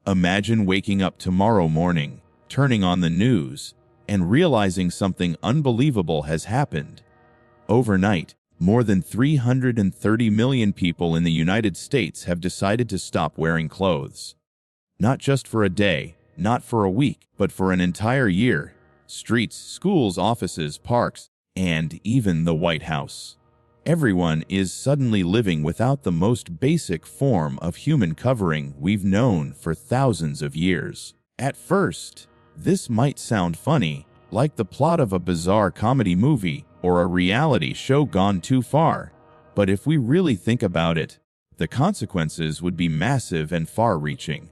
Imagine waking up tomorrow morning, turning on the news, and realizing something unbelievable has happened. Overnight, more than 330 million people in the United States have decided to stop wearing clothes. Not just for a day, not for a week, but for an entire year. Streets, schools, offices, parks, and even the White House. Everyone is suddenly living without the most basic form of human covering we've known for thousands of years. At first, this might sound funny, like the plot of a bizarre comedy movie or a reality show gone too far. But if we really think about it, the consequences would be massive and far-reaching.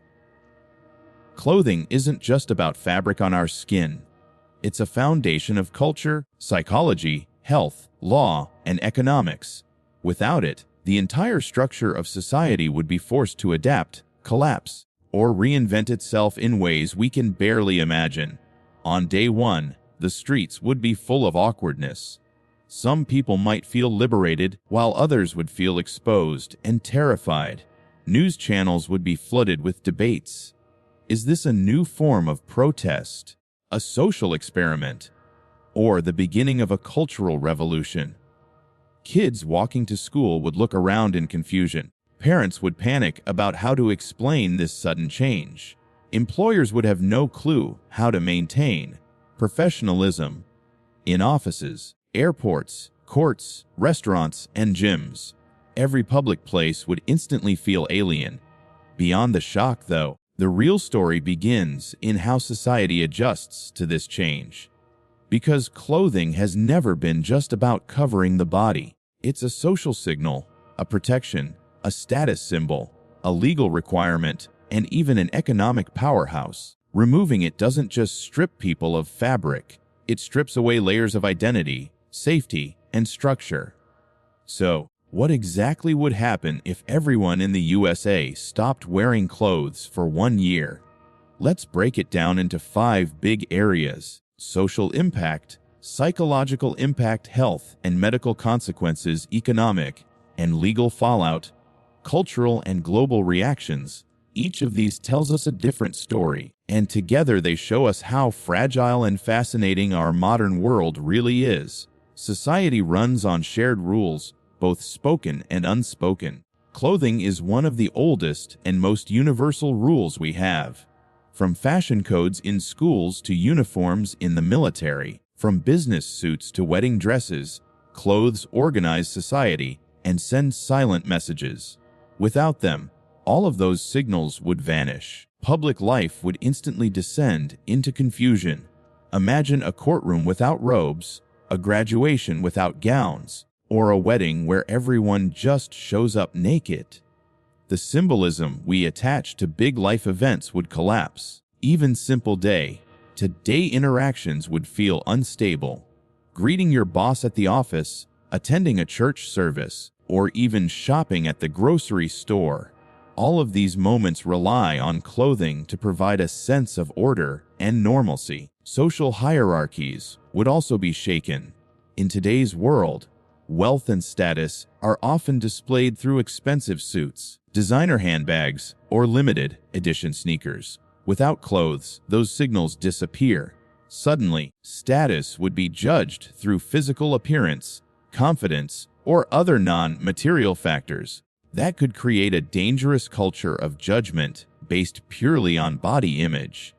Clothing isn't just about fabric on our skin. It's a foundation of culture, psychology, health, law, and economics. Without it, the entire structure of society would be forced to adapt, collapse, or reinvent itself in ways we can barely imagine. On day one, the streets would be full of awkwardness. Some people might feel liberated, while others would feel exposed and terrified. News channels would be flooded with debates. Is this a new form of protest, a social experiment, or the beginning of a cultural revolution? Kids walking to school would look around in confusion. Parents would panic about how to explain this sudden change. Employers would have no clue how to maintain professionalism. In offices, airports, courts, restaurants, and gyms, every public place would instantly feel alien. Beyond the shock, though, the real story begins in how society adjusts to this change. Because clothing has never been just about covering the body. It's a social signal, a protection, a status symbol, a legal requirement, and even an economic powerhouse. Removing it doesn't just strip people of fabric, it strips away layers of identity, safety, and structure. So, what exactly would happen if everyone in the USA stopped wearing clothes for 1 year? Let's break it down into 5 big areas: social impact, psychological impact, health and medical consequences, economic and legal fallout, cultural and global reactions. Each of these tells us a different story, and together they show us how fragile and fascinating our modern world really is. Society runs on shared rules, both spoken and unspoken. Clothing is one of the oldest and most universal rules we have. From fashion codes in schools to uniforms in the military, from business suits to wedding dresses, clothes organize society and send silent messages. Without them, all of those signals would vanish. Public life would instantly descend into confusion. Imagine a courtroom without robes, a graduation without gowns, or a wedding where everyone just shows up naked. The symbolism we attach to big life events would collapse. Even simple day-to-day interactions would feel unstable. Greeting your boss at the office, attending a church service, or even shopping at the grocery store. All of these moments rely on clothing to provide a sense of order and normalcy. Social hierarchies would also be shaken. In today's world, wealth and status are often displayed through expensive suits, designer handbags, or limited edition sneakers. Without clothes, those signals disappear. Suddenly, status would be judged through physical appearance, confidence, or other non-material factors. That could create a dangerous culture of judgment based purely on body image.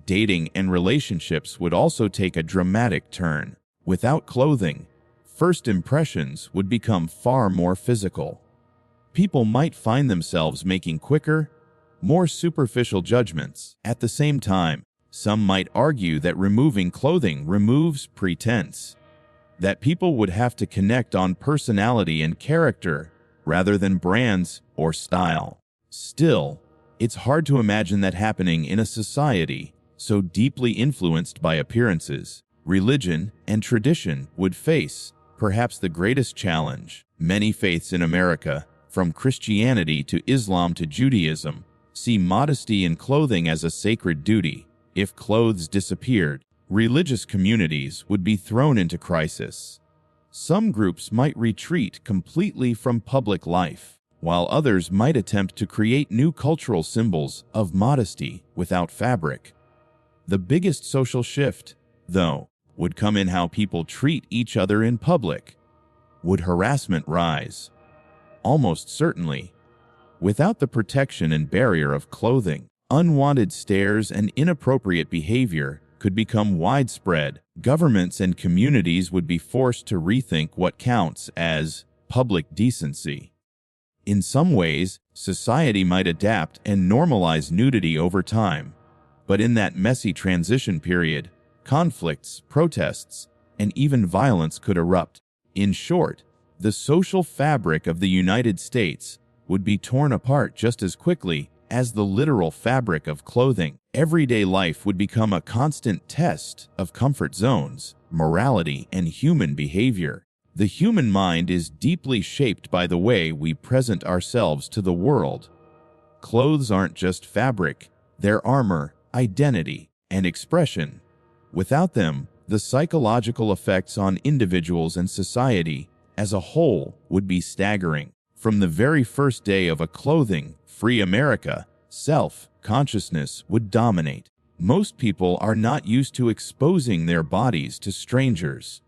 Dating and relationships would also take a dramatic turn. Without clothing, first impressions would become far more physical. People might find themselves making quicker, more superficial judgments. At the same time, some might argue that removing clothing removes pretense, that people would have to connect on personality and character rather than brands or style. Still, it's hard to imagine that happening in a society so deeply influenced by appearances. Religion and tradition would face perhaps the greatest challenge. Many faiths in America, from Christianity to Islam to Judaism, see modesty in clothing as a sacred duty. If clothes disappeared, religious communities would be thrown into crisis. Some groups might retreat completely from public life. while others might attempt to create new cultural symbols of modesty without fabric. The biggest social shift, though, would come in how people treat each other in public. Would harassment rise? Almost certainly. Without the protection and barrier of clothing, unwanted stares and inappropriate behavior could become widespread. Governments and communities would be forced to rethink what counts as public decency. In some ways, society might adapt and normalize nudity over time, but in that messy transition period, conflicts, protests, and even violence could erupt. In short, the social fabric of the United States would be torn apart just as quickly as the literal fabric of clothing. Everyday life would become a constant test of comfort zones, morality, and human behavior. The human mind is deeply shaped by the way we present ourselves to the world. Clothes aren't just fabric, they're armor, identity, and expression. Without them, the psychological effects on individuals and society as a whole would be staggering. From the very first day of a clothing-free America, self-consciousness would dominate. Most people are not used to exposing their bodies to strangers.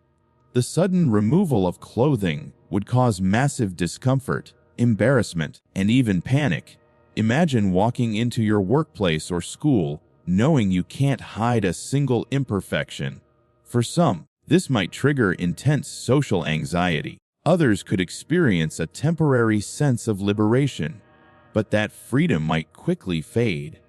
The sudden removal of clothing would cause massive discomfort, embarrassment, and even panic. Imagine walking into your workplace or school knowing you can't hide a single imperfection. For some, this might trigger intense social anxiety. Others could experience a temporary sense of liberation, but that freedom might quickly fade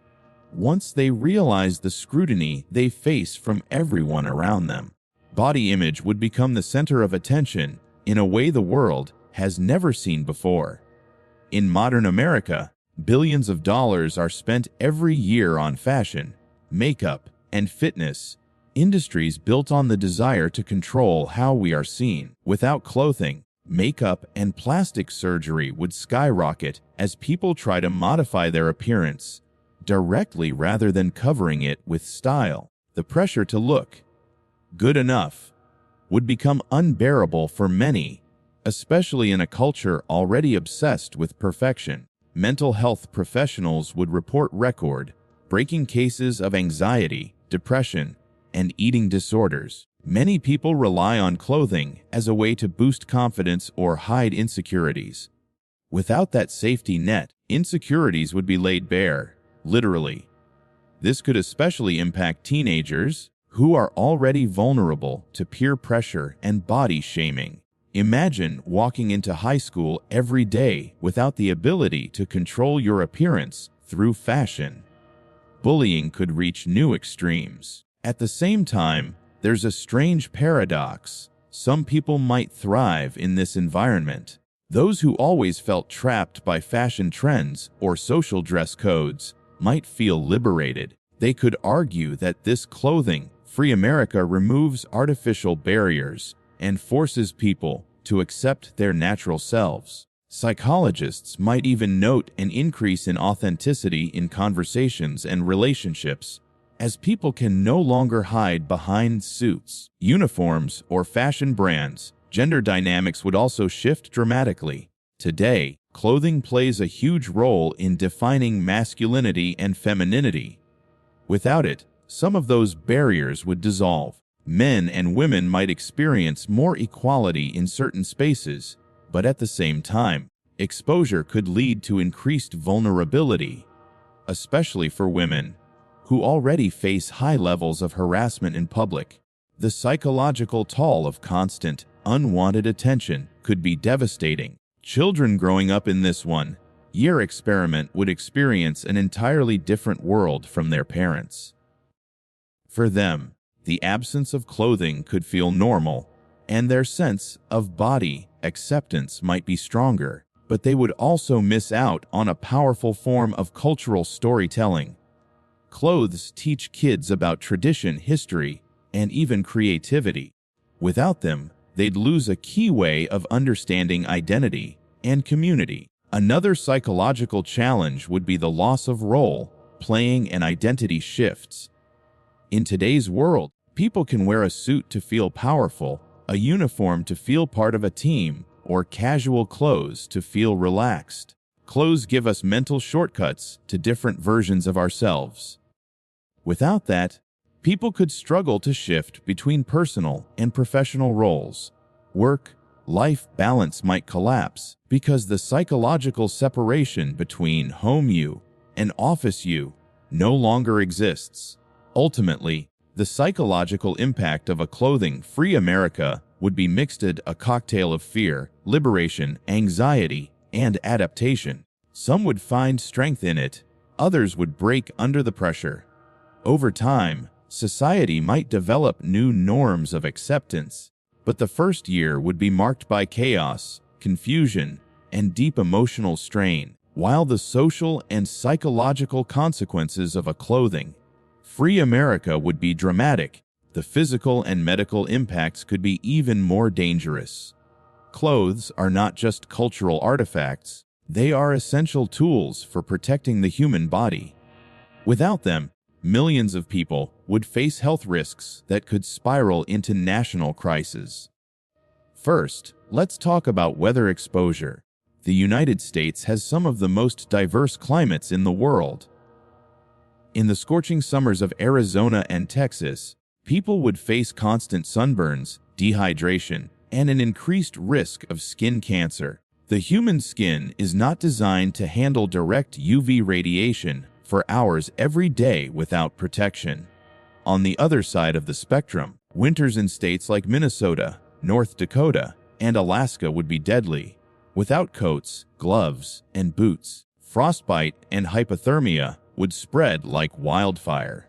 once they realize the scrutiny they face from everyone around them. Body image would become the center of attention in a way the world has never seen before. In modern America, billions of dollars are spent every year on fashion, makeup, and fitness, industries built on the desire to control how we are seen. Without clothing, makeup and plastic surgery would skyrocket as people try to modify their appearance directly rather than covering it with style. The pressure to look good enough would become unbearable for many, especially in a culture already obsessed with perfection. Mental health professionals would report record-breaking cases of anxiety, depression, and eating disorders. Many people rely on clothing as a way to boost confidence or hide insecurities. Without that safety net, insecurities would be laid bare, literally. This could especially impact teenagers who are already vulnerable to peer pressure and body shaming. Imagine walking into high school every day without the ability to control your appearance through fashion. Bullying could reach new extremes. At the same time, there's a strange paradox. Some people might thrive in this environment. Those who always felt trapped by fashion trends or social dress codes might feel liberated. They could argue that this clothing-free America removes artificial barriers and forces people to accept their natural selves. Psychologists might even note an increase in authenticity in conversations and relationships, as people can no longer hide behind suits, uniforms, or fashion brands. Gender dynamics would also shift dramatically. Today, clothing plays a huge role in defining masculinity and femininity. Without it, some of those barriers would dissolve. Men and women might experience more equality in certain spaces, but at the same time, exposure could lead to increased vulnerability, especially for women, who already face high levels of harassment in public. The psychological toll of constant, unwanted attention could be devastating. Children growing up in this one-year experiment would experience an entirely different world from their parents. For them, the absence of clothing could feel normal, and their sense of body acceptance might be stronger, but they would also miss out on a powerful form of cultural storytelling. Clothes teach kids about tradition, history, and even creativity. Without them, they'd lose a key way of understanding identity and community. Another psychological challenge would be the loss of role playing and identity shifts. In today's world, people can wear a suit to feel powerful, a uniform to feel part of a team, or casual clothes to feel relaxed. Clothes give us mental shortcuts to different versions of ourselves. Without that, people could struggle to shift between personal and professional roles. Work-life balance might collapse because the psychological separation between home you and office you no longer exists. Ultimately, the psychological impact of a clothing-free America would be mixed a cocktail of fear, liberation, anxiety, and adaptation. Some would find strength in it, others would break under the pressure. Over time, society might develop new norms of acceptance, but the first year would be marked by chaos, confusion, and deep emotional strain, while the social and psychological consequences of a clothing-free America would be dramatic. The physical and medical impacts could be even more dangerous. Clothes are not just cultural artifacts, they are essential tools for protecting the human body. Without them, millions of people would face health risks that could spiral into national crises. First, let's talk about weather exposure. The United States has some of the most diverse climates in the world. In the scorching summers of Arizona and Texas, people would face constant sunburns, dehydration, and an increased risk of skin cancer. The human skin is not designed to handle direct UV radiation for hours every day without protection. On the other side of the spectrum, winters in states like Minnesota, North Dakota, and Alaska would be deadly. Without coats, gloves, and boots, frostbite and hypothermia would spread like wildfire.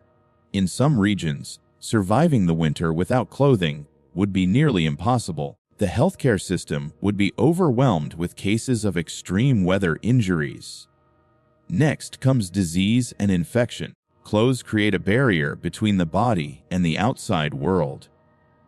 In some regions, surviving the winter without clothing would be nearly impossible. The healthcare system would be overwhelmed with cases of extreme weather injuries. Next comes disease and infection. Clothes create a barrier between the body and the outside world.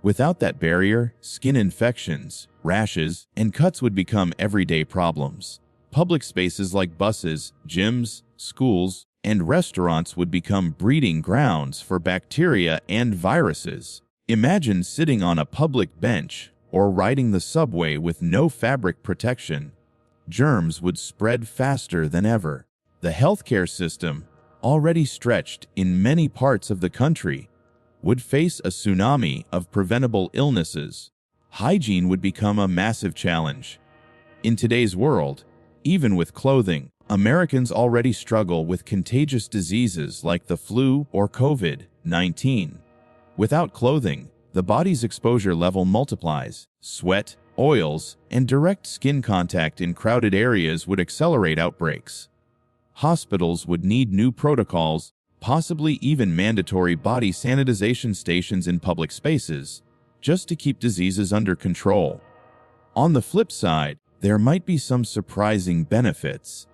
Without that barrier, skin infections, rashes, and cuts would become everyday problems. Public spaces like buses, gyms, schools, and restaurants would become breeding grounds for bacteria and viruses. Imagine sitting on a public bench or riding the subway with no fabric protection. Germs would spread faster than ever. The healthcare system, already stretched in many parts of the country, would face a tsunami of preventable illnesses. Hygiene would become a massive challenge. In today's world, even with clothing, Americans already struggle with contagious diseases like the flu or COVID-19. Without clothing, the body's exposure level multiplies. Sweat, oils, and direct skin contact in crowded areas would accelerate outbreaks. Hospitals would need new protocols, possibly even mandatory body sanitization stations in public spaces, just to keep diseases under control. On the flip side, there might be some surprising benefits.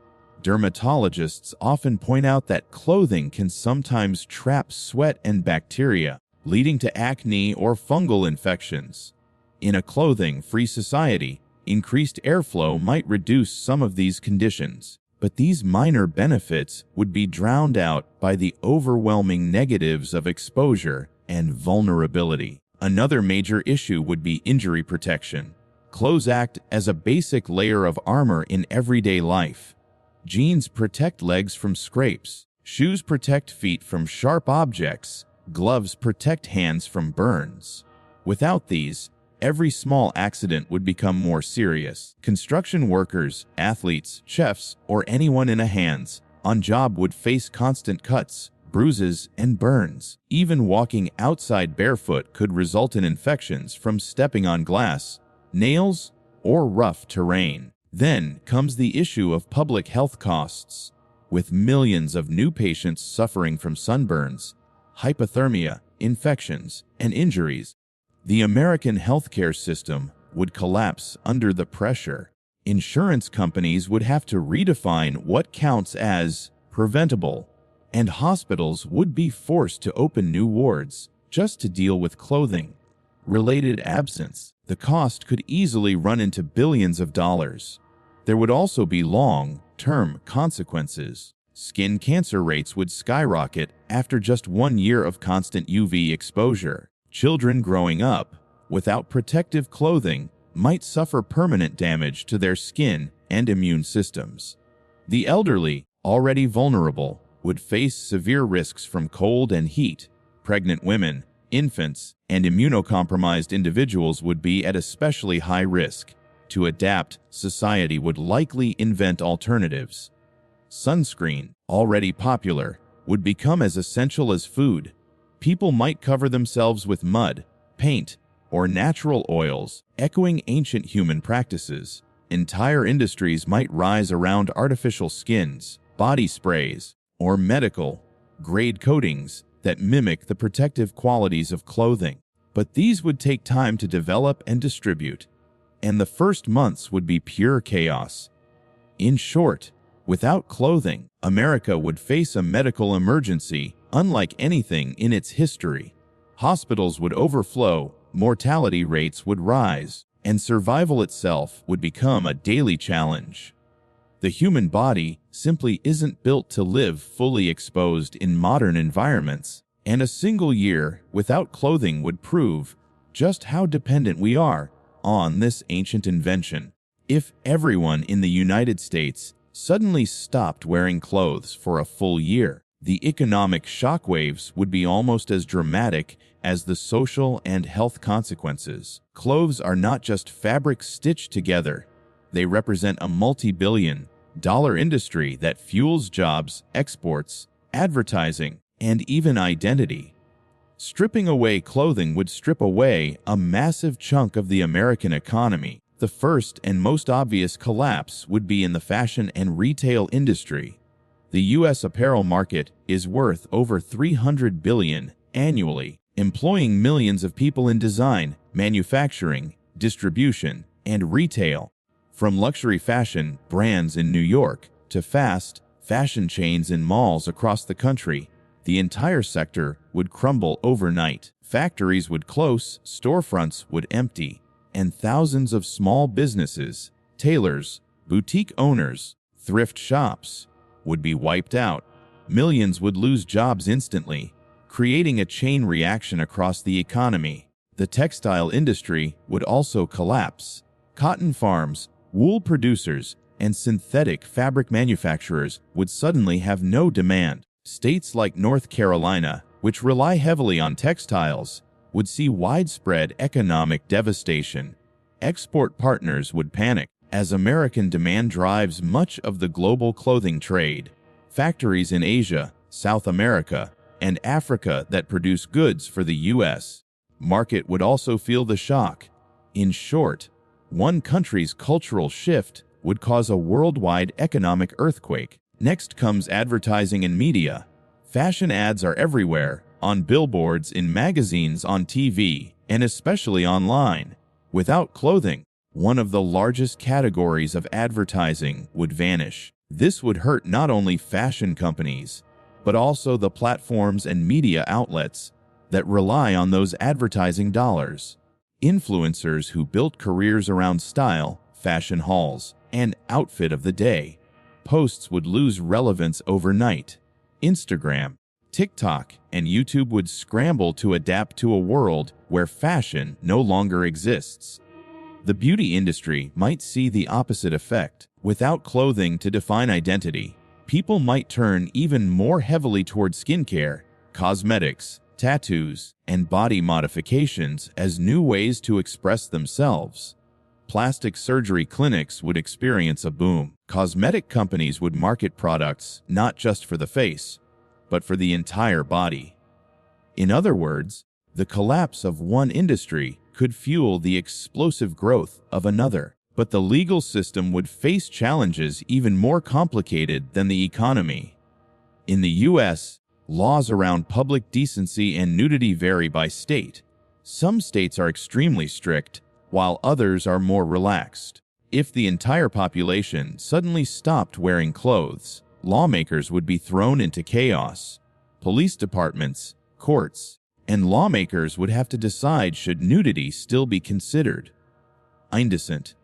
Dermatologists often point out that clothing can sometimes trap sweat and bacteria, leading to acne or fungal infections. In a clothing-free society, increased airflow might reduce some of these conditions, but these minor benefits would be drowned out by the overwhelming negatives of exposure and vulnerability. Another major issue would be injury protection. Clothes act as a basic layer of armor in everyday life. Jeans protect legs from scrapes, shoes protect feet from sharp objects, gloves protect hands from burns. Without these, every small accident would become more serious. Construction workers, athletes, chefs, or anyone in a hands-on job would face constant cuts, bruises, and burns. Even walking outside barefoot could result in infections from stepping on glass, nails, or rough terrain. Then comes the issue of public health costs. With millions of new patients suffering from sunburns, hypothermia, infections, and injuries, the American healthcare system would collapse under the pressure. Insurance companies would have to redefine what counts as preventable, and hospitals would be forced to open new wards just to deal with clothing-related absence. The cost could easily run into billions of dollars. There would also be long-term consequences. Skin cancer rates would skyrocket after just 1 year of constant UV exposure. Children growing up without protective clothing might suffer permanent damage to their skin and immune systems. The elderly, already vulnerable, would face severe risks from cold and heat. Pregnant women, infants, and immunocompromised individuals would be at especially high risk. To adapt, society would likely invent alternatives. Sunscreen, already popular, would become as essential as food. People might cover themselves with mud, paint, or natural oils, echoing ancient human practices. Entire industries might rise around artificial skins, body sprays, or medical-grade coatings that mimic the protective qualities of clothing. But these would take time to develop and distribute, and the first months would be pure chaos. In short, without clothing, America would face a medical emergency unlike anything in its history. Hospitals would overflow, mortality rates would rise, and survival itself would become a daily challenge. The human body simply isn't built to live fully exposed in modern environments, and a single year without clothing would prove just how dependent we are on this ancient invention. If everyone in the United States suddenly stopped wearing clothes for a full year, the economic shockwaves would be almost as dramatic as the social and health consequences. Clothes are not just fabric stitched together. They represent a multi-billion-dollar industry that fuels jobs, exports, advertising, and even identity. Stripping away clothing would strip away a massive chunk of the American economy. The first and most obvious collapse would be in the fashion and retail industry. The U.S. apparel market is worth over $300 billion annually, employing millions of people in design, manufacturing, distribution, and retail. From luxury fashion brands in New York to fast fashion chains in malls across the country, the entire sector would crumble overnight. Factories would close, storefronts would empty, and thousands of small businesses, tailors, boutique owners, thrift shops, would be wiped out. Millions would lose jobs instantly, creating a chain reaction across the economy. The textile industry would also collapse. Cotton farms, wool producers, and synthetic fabric manufacturers would suddenly have no demand. States like North Carolina, which rely heavily on textiles, would see widespread economic devastation. Export partners would panic as American demand drives much of the global clothing trade. Factories in Asia, South America, and Africa that produce goods for the U.S. market would also feel the shock. In short, one country's cultural shift would cause a worldwide economic earthquake. Next comes advertising and media. Fashion ads are everywhere, on billboards, in magazines, on TV, and especially online. Without clothing, one of the largest categories of advertising would vanish. This would hurt not only fashion companies, but also the platforms and media outlets that rely on those advertising dollars. Influencers who built careers around style, fashion hauls, and outfit of the day. Posts would lose relevance overnight. Instagram, TikTok, and YouTube would scramble to adapt to a world where fashion no longer exists. The beauty industry might see the opposite effect. Without clothing to define identity, people might turn even more heavily toward skincare, cosmetics, tattoos, and body modifications as new ways to express themselves. Plastic surgery clinics would experience a boom. Cosmetic companies would market products not just for the face, but for the entire body. In other words, the collapse of one industry could fuel the explosive growth of another. But the legal system would face challenges even more complicated than the economy. In the U.S., laws around public decency and nudity vary by state. Some states are extremely strict, while others are more relaxed. If the entire population suddenly stopped wearing clothes, lawmakers would be thrown into chaos. Police departments, courts, and lawmakers would have to decide should nudity still be considered indecent.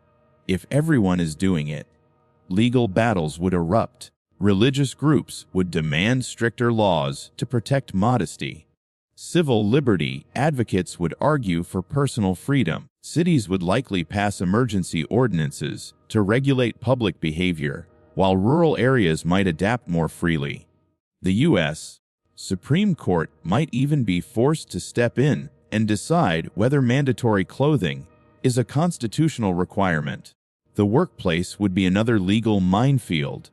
If everyone is doing it, legal battles would erupt. Religious groups would demand stricter laws to protect modesty. Civil liberty advocates would argue for personal freedom. Cities would likely pass emergency ordinances to regulate public behavior. while rural areas might adapt more freely. The U.S. Supreme Court might even be forced to step in and decide whether mandatory clothing is a constitutional requirement. The workplace would be another legal minefield.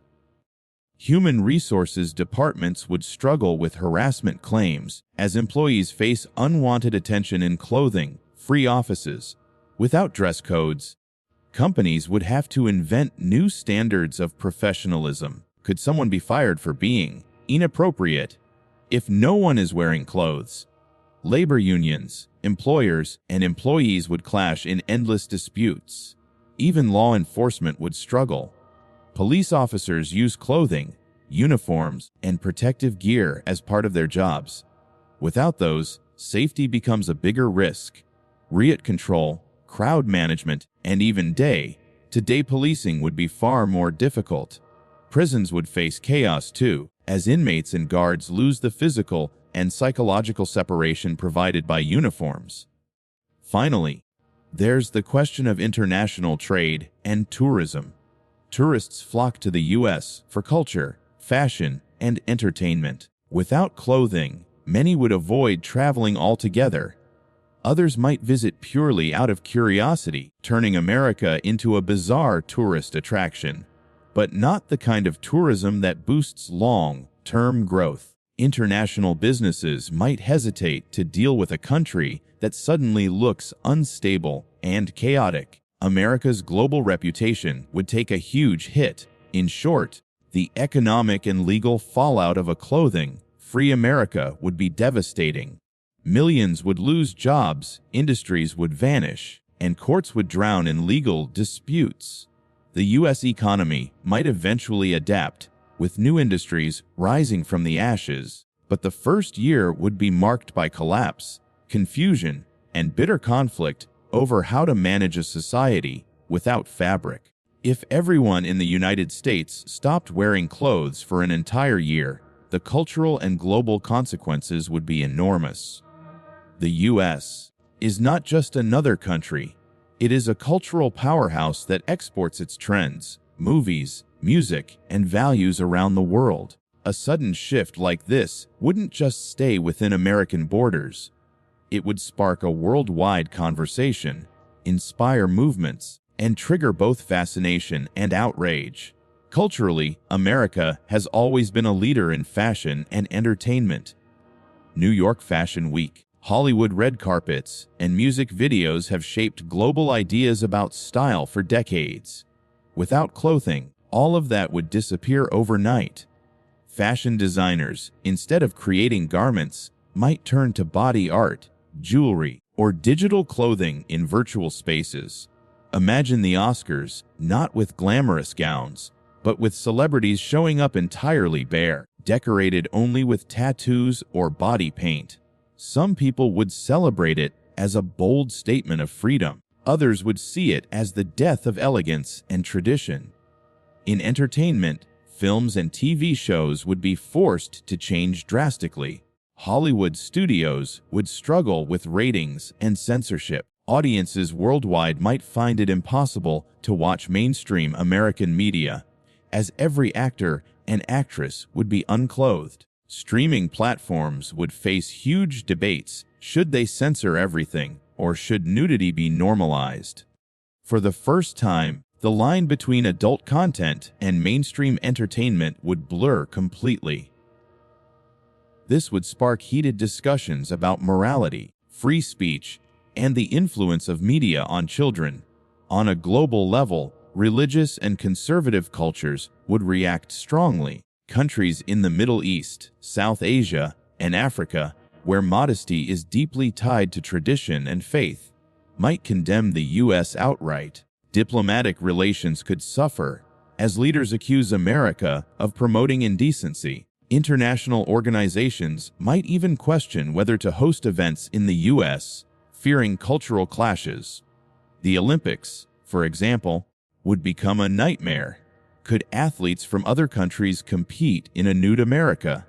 Human resources departments would struggle with harassment claims as employees face unwanted attention in clothing, free offices. Without dress codes, companies would have to invent new standards of professionalism. Could someone be fired for being inappropriate if no one is wearing clothes? Labor unions, employers, and employees would clash in endless disputes. Even law enforcement would struggle. Police officers use clothing, uniforms, and protective gear as part of their jobs. Without those, safety becomes a bigger risk. Riot control, crowd management, and even day-to-day policing would be far more difficult. Prisons would face chaos too, as inmates and guards lose the physical and psychological separation provided by uniforms. Finally, there's the question of international trade and tourism. Tourists flock to the U.S. for culture, fashion, and entertainment. Without clothing, many would avoid traveling altogether. Others might visit purely out of curiosity, turning America into a bizarre tourist attraction. But not the kind of tourism that boosts long-term growth. International businesses might hesitate to deal with a country that suddenly looks unstable and chaotic. America's global reputation would take a huge hit. In short, the economic and legal fallout of a clothing-free America would be devastating. Millions would lose jobs, industries would vanish, and courts would drown in legal disputes. The U.S. economy might eventually adapt, with new industries rising from the ashes, but the first year would be marked by collapse, confusion, and bitter conflict over how to manage a society without fabric. If everyone in the United States stopped wearing clothes for an entire year, the cultural and global consequences would be enormous. The U.S. is not just another country. It is a cultural powerhouse that exports its trends, movies, music, and values around the world. A sudden shift like this wouldn't just stay within American borders. It would spark a worldwide conversation, inspire movements, and trigger both fascination and outrage. Culturally, America has always been a leader in fashion and entertainment. New York Fashion Week, Hollywood red carpets, and music videos have shaped global ideas about style for decades. Without clothing, all of that would disappear overnight. Fashion designers, instead of creating garments, might turn to body art, jewelry, or digital clothing in virtual spaces. Imagine the Oscars, not with glamorous gowns, but with celebrities showing up entirely bare, decorated only with tattoos or body paint. Some people would celebrate it as a bold statement of freedom. Others would see it as the death of elegance and tradition. In entertainment, films and TV shows would be forced to change drastically. Hollywood studios would struggle with ratings and censorship. Audiences worldwide might find it impossible to watch mainstream American media, as every actor and actress would be unclothed. Streaming platforms would face huge debates. Should they censor everything, or should nudity be normalized? For the first time, the line between adult content and mainstream entertainment would blur completely. This would spark heated discussions about morality, free speech, and the influence of media on children. On a global level, religious and conservative cultures would react strongly. Countries in the Middle East, South Asia, and Africa, where modesty is deeply tied to tradition and faith, might condemn the U.S. outright. Diplomatic relations could suffer, as leaders accuse America of promoting indecency. International organizations might even question whether to host events in the U.S., fearing cultural clashes. The Olympics, for example, would become a nightmare. Could athletes from other countries compete in a nude America?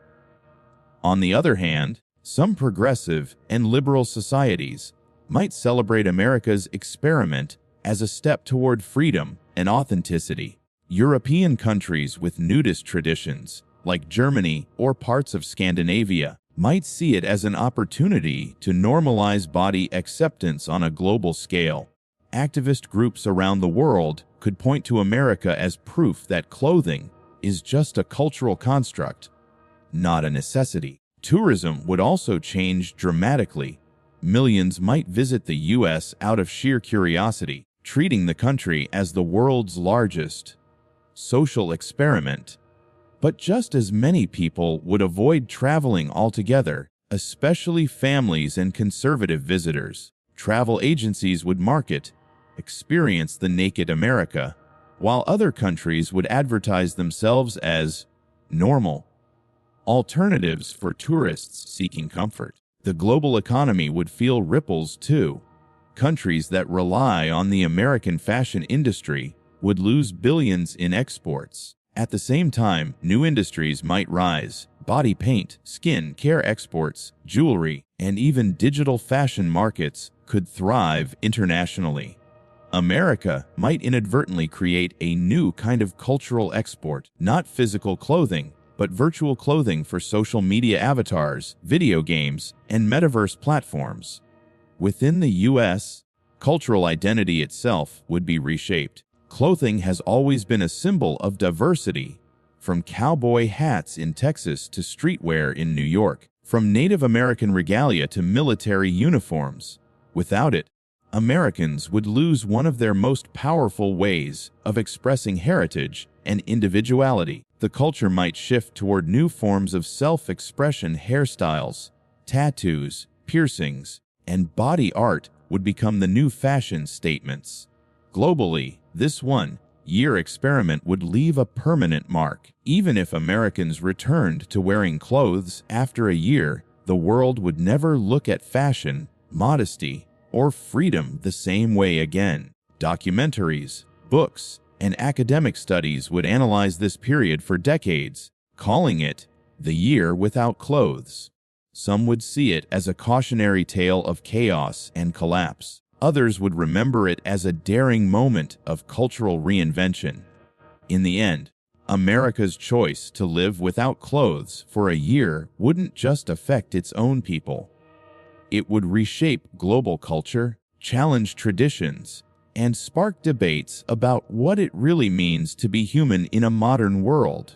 On the other hand, some progressive and liberal societies might celebrate America's experiment as a step toward freedom and authenticity. European countries with nudist traditions, like Germany or parts of Scandinavia, might see it as an opportunity to normalize body acceptance on a global scale. Activist groups around the world could point to America as proof that clothing is just a cultural construct, not a necessity. Tourism would also change dramatically. Millions might visit the U.S. out of sheer curiosity, treating the country as the world's largest social experiment. But just as many people would avoid traveling altogether, especially families and conservative visitors. Travel agencies would market, "Experience the Naked America," while other countries would advertise themselves as normal alternatives for tourists seeking comfort. The global economy would feel ripples too. Countries that rely on the American fashion industry would lose billions in exports. At the same time, new industries might rise. Body paint, skin care exports, jewelry, and even digital fashion markets could thrive internationally. America might inadvertently create a new kind of cultural export, not physical clothing, but virtual clothing for social media avatars, video games, and metaverse platforms. Within the U.S., cultural identity itself would be reshaped. Clothing has always been a symbol of diversity, from cowboy hats in Texas to streetwear in New York, from Native American regalia to military uniforms. Without it, Americans would lose one of their most powerful ways of expressing heritage and individuality. The culture might shift toward new forms of self-expression. Hairstyles, tattoos, piercings, and body art would become the new fashion statements. Globally, this one-year experiment would leave a permanent mark. Even if Americans returned to wearing clothes after a year, the world would never look at fashion, modesty, or freedom the same way again. Documentaries, books, and academic studies would analyze this period for decades, calling it the year without clothes. Some would see it as a cautionary tale of chaos and collapse. Others would remember it as a daring moment of cultural reinvention. In the end, America's choice to live without clothes for a year wouldn't just affect its own people. It would reshape global culture, challenge traditions, and spark debates about what it really means to be human in a modern world.